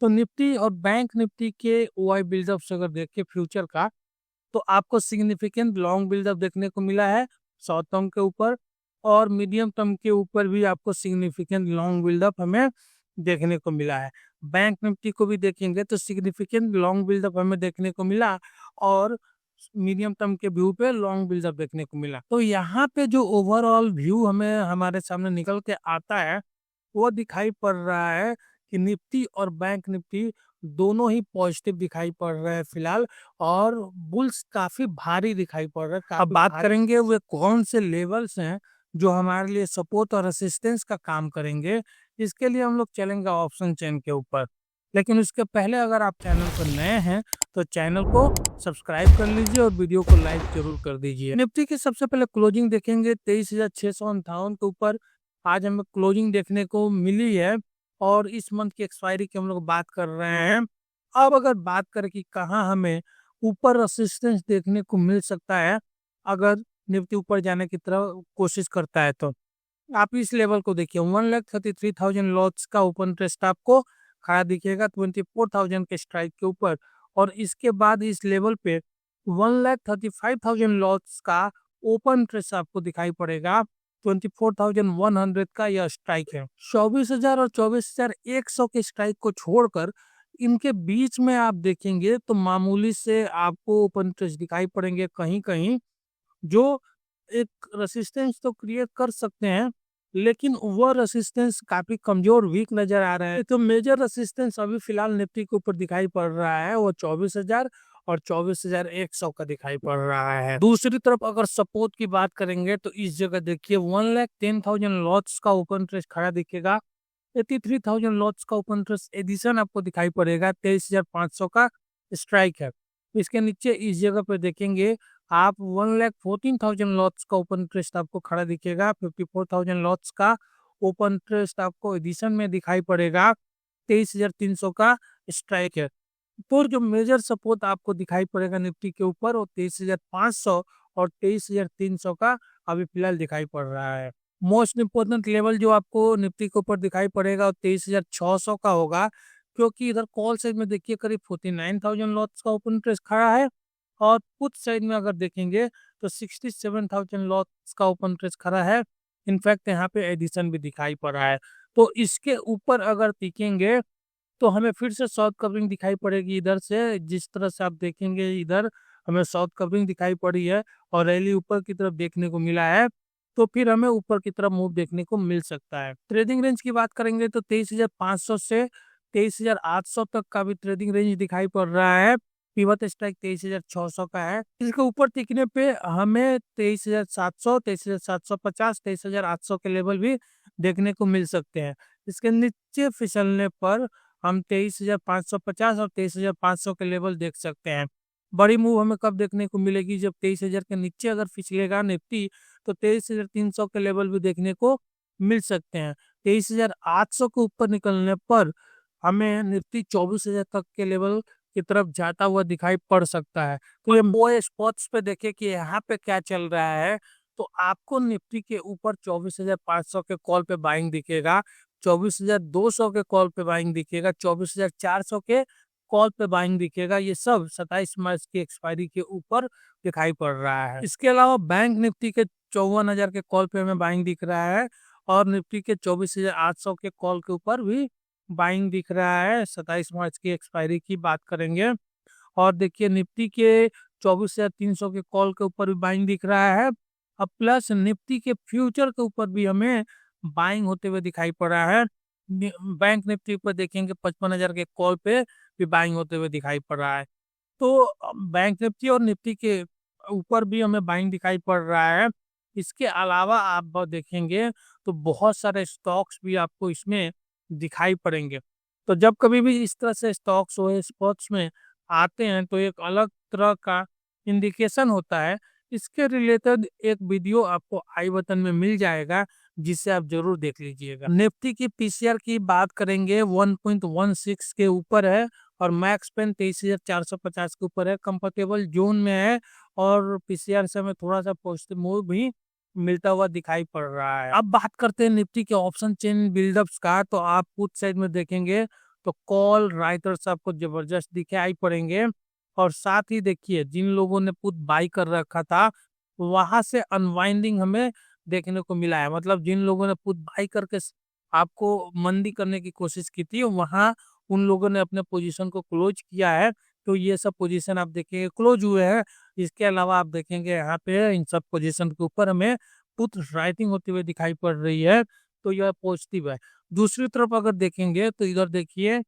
तो निफ्टी और bank Nifty के ओआई बिल्डअप्स अगर देखें फ्यूचर का, तो आपको सिग्निफिकेंट लॉन्ग बिल्डअप देखने को मिला है शॉर्ट टर्म के ऊपर, और मीडियम टर्म के ऊपर भी आपको सिग्निफिकेंट लॉन्ग बिल्डअप हमें देखने को मिला है। बैंक निफ्टी को भी देखेंगे तो सिग्निफिकेंट लॉन्ग बिल्डअप हमें देखने को मिला, और मीडियम टर्म के व्यू पे लॉन्ग बिल्डअप देखने को मिला। तो यहाँ पे जो ओवरऑल व्यू हमें हमारे सामने निकल के आता है, वो दिखाई पड़ रहा है कि निफ्टी और बैंक निफ्टी दोनों ही पॉजिटिव दिखाई पड़ रहे हैं फिलहाल, और बुल्स काफी भारी दिखाई पड़ रहे हैं। अब बात करेंगे वे कौन से लेवल्स हैं जो हमारे लिए सपोर्ट और रेसिस्टेंस का काम करेंगे। इसके लिए हम लोग चलेंगे ऑप्शन चेन के ऊपर, लेकिन उसके पहले अगर आप चैनल पर नए हैं तो चैनल को सब्सक्राइब कर लीजिए और वीडियो को लाइक जरूर कर दीजिए। निफ्टी की सबसे पहले क्लोजिंग देखेंगे 23,658 के ऊपर आज हमें क्लोजिंग देखने को मिली है, और इस मंथ की एक्सपायरी की हम लोग बात कर रहे हैं। अब अगर बात करें कि कहाँ हमें ऊपर रेसिस्टेंस देखने को मिल सकता है अगर निफ्टी ऊपर जाने की तरफ कोशिश करता है, तो आप इस लेवल को देखिए 1,33,000 लॉट्स का ओपन इंटरेस्ट आपको खड़ा दिखेगा 24,000 के स्ट्राइक के ऊपर, और इसके बाद इस लेवल पे 1,35,000 लॉट्स का ओपन इंटरेस्ट आपको दिखाई पड़ेगा 24,100 का यह स्ट्राइक है। 24,000 और 24,100 के स्ट्राइक को छोड़कर इनके बीच में आप देखेंगे तो मामूली से आपको ओपन इंटरेस्ट दिखाई पड़ेंगे कहीं कहीं, जो एक रेसिस्टेंस तो क्रिएट कर सकते हैं, लेकिन वो रेसिस्टेंस काफी कमजोर वीक नजर आ रहा है। तो मेजर रेसिस्टेंस अभी फिलहाल निफ्टी के ऊपर दिखाई पड़ रहा है, वो 24,000 और 24,100 का दिखाई पड़ रहा है। दूसरी तरफ अगर सपोर्ट की बात करेंगे तो इस जगह देखिए 1,10,000 लॉट्स का ओपन इंटरेस्ट खड़ा दिखेगा, 83,000 लॉट्स का ओपन इंटरेस्ट एडिशन आपको दिखाई पड़ेगा, 23,500 का स्ट्राइक है। इसके नीचे इस जगह पे देखेंगे आप 1,14,000 लॉट्स का ओपन इंटरेस्ट आपको खड़ा दिखेगा, 54,000 लॉट्स का ओपन इंटरेस्ट आपको एडिशन में दिखाई पड़ेगा, 23,300 का स्ट्राइक है। तो जो मेजर सपोर्ट आपको दिखाई पड़ेगा निफ्टी के ऊपर वो 23,500 और 23,300 का अभी फिलहाल दिखाई पड़ रहा है। मोस्ट इम्पोर्टेंट लेवल जो आपको निफ्टी के ऊपर दिखाई पड़ेगा वो 23,600 का होगा, क्योंकि इधर कॉल साइड में देखिए करीब 49,000 लॉट्स का ओपन इंटरेस्ट खड़ा है, और पुट साइड में अगर देखेंगे तो 67,000 लॉट्स का ओपन इंटरेस्ट खड़ा है। इनफैक्ट यहाँ पे एडिशन भी दिखाई पड़ रहा है। तो इसके ऊपर अगर टिकेंगे तो हमें फिर से शॉर्ट कवरिंग दिखाई पड़ेगी इधर से, जिस तरह से आप देखेंगे इधर हमें शॉर्ट कवरिंग दिखाई पड़ी है और रैली ऊपर की तरफ देखने को मिला है, तो फिर हमें ऊपर की तरफ मूव देखने को मिल सकता है। ट्रेडिंग रेंज की बात करेंगे तो 23,500 से 23,800 तक का भी ट्रेडिंग रेंज दिखाई पड़ रहा है। पिवट स्ट्राइक 23,600 का है। इसके ऊपर टिकने पे हमें 23,700, 23,750, 23,800 के लेवल भी देखने को मिल सकते हैं। इसके नीचे फिसलने पर हम 23,550 और 23,500 के लेवल देख सकते हैं। बड़ी मूव हमें कब देखने को मिलेगी, जब 23,000 के नीचे अगर फिसलेगा निफ्टी तो 23,300 के लेवल भी देखने को मिल सकते हैं। 23,800 के ऊपर निकलने पर हमें निफ्टी 24,000 तक के लेवल की तरफ जाता हुआ दिखाई पड़ सकता है। तो ये वो स्पॉट्स पे देखे कि यहाँ पे क्या चल रहा है, तो आपको निफ्टी के ऊपर 24,500 के कॉल पे बाइंग दिखेगा, 24,200 के कॉल पे बाइंग दिखेगा, 24,400 के कॉल पे बाइंग दिखेगा। ये सब 27 मार्च की एक्सपायरी के ऊपर दिखाई पड़ रहा है। इसके अलावा बैंक निफ्टी के 54,000 के कॉल पे हमें बाइंग दिख रहा है, और निफ्टी के 24,800 के कॉल के ऊपर भी बाइंग दिख रहा है 27 मार्च की एक्सपायरी की बात करेंगे। और देखिए निफ्टी के 24,300 के कॉल के ऊपर भी बाइंग दिख रहा है, अब प्लस निफ्टी के फ्यूचर के ऊपर भी हमें बाइंग होते हुए दिखाई पड़ रहा है। बैंक निफ्टी पर देखेंगे 55,000 के कॉल पे भी बाइंग होते हुए दिखाई पड़ रहा है। तो बैंक निफ्टी और निफ्टी के ऊपर भी हमें बाइंग दिखाई पड़ रहा है। इसके अलावा आप देखेंगे तो बहुत सारे स्टॉक्स भी आपको इसमें दिखाई पड़ेंगे। तो जब कभी भी इस तरह से स्टॉक्स हो स्पॉट्स में आते हैं तो एक अलग तरह का इंडिकेशन होता है। इसके रिलेटेड एक वीडियो आपको आई बटन में मिल जाएगा, जिसे आप जरूर देख लीजिएगा। निफ्टी की पीसीआर की बात करेंगे 1.16 के ऊपर है, और मैक्स पेन 23,450 के ऊपर है, कंफर्टेबल जोन में है, और पीसीआर से हमें थोड़ा सा पॉजिटिव मूव भी मिलता हुआ दिखाई पड़ रहा है। अब बात करते हैं निफ्टी के ऑप्शन चेन बिल्डअप्स का, तो आप पुट साइड में देखेंगे तो कॉल राइटर्स आपको जबरदस्त दिखाई पड़ेंगे। और साथ ही देखिए जिन लोगों ने पुट बाई कर रखा था वहां से अनवाइंडिंग हमें देखने को मिला है। मतलब जिन लोगों ने पुट बाई करके आपको मंदी करने की कोशिश की थी वहां उन लोगों ने अपने पोजीशन को क्लोज किया है। तो ये सब पोजीशन आप देखेंगे क्लोज हुए हैं। इसके अलावा आप देखेंगे यहाँ पे इन सब पोजीशन के ऊपर हमें पुट राइटिंग होती हुई दिखाई पड़ रही है। तो यह पॉजिटिव है। दूसरी तरफ अगर देखेंगे तो इधर देखिए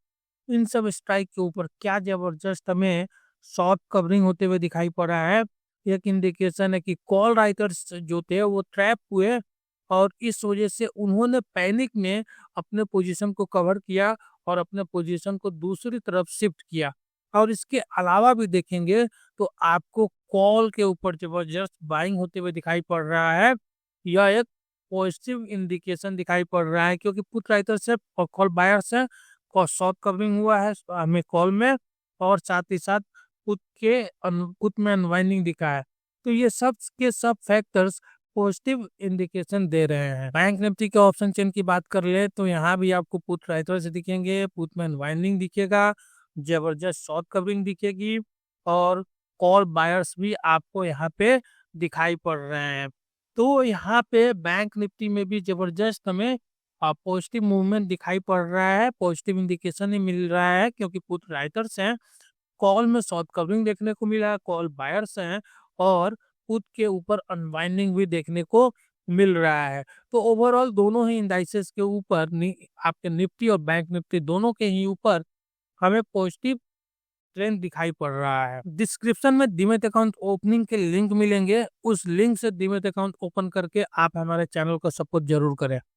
इन सब स्ट्राइक के ऊपर क्या जबरदस्त हमें शॉर्ट कवरिंग होते हुए दिखाई पड़ रहा है। एक इंडिकेशन है कि कॉल राइटर्स जो थे वो ट्रैप हुए और इस वजह से उन्होंने पैनिक में अपने पोजीशन को कवर किया और अपने पोजीशन को दूसरी तरफ शिफ्ट किया। और इसके अलावा भी देखेंगे तो आपको कॉल के ऊपर जबरदस्त बाइंग होते हुए दिखाई पड़ रहा है। यह एक पॉजिटिव इंडिकेशन दिखाई पड़ रहा है क्योंकि पुट राइटर से और कॉल बायर से शॉर्ट कवरिंग हुआ है हमें कॉल में और साथ ही साथ पुट में अनवाइंडिंग दिखा है। तो ये सब के सब फैक्टर्स पॉजिटिव इंडिकेशन दे रहे हैं। बैंक निफ्टी के ऑप्शन चेन की बात कर ले तो यहाँ भी आपको पुट राइटर से दिखेंगे, पुट में अनवाइंडिंग दिखेगा, जबरदस्त शॉर्ट कवरिंग दिखेगी और कॉल बायर्स भी आपको यहाँ पे दिखाई पड़ रहे हैं। तो यहाँ पे बैंक निफ्टी में भी जबरदस्त हमें पॉजिटिव मूवमेंट दिखाई पड़ रहा है, पॉजिटिव इंडिकेशन ही मिल रहा है क्योंकि पुट राइटर्स हैं, कॉल में शॉर्ट कवरिंग देखने को मिला है, कॉल बायर्स हैं और पुट के ऊपर अनवाइंडिंग भी देखने को मिल रहा है। तो ओवरऑल दोनों ही इंडाइसेस के ऊपर आपके निफ्टी और बैंक निफ्टी दोनों के ही ऊपर हमें पॉजिटिव ट्रेंड दिखाई पड़ रहा है। डिस्क्रिप्शन में डीमैट अकाउंट ओपनिंग के लिंक मिलेंगे, उस लिंक से डीमैट अकाउंट ओपन करके आप हमारे चैनल को सपोर्ट जरूर करें।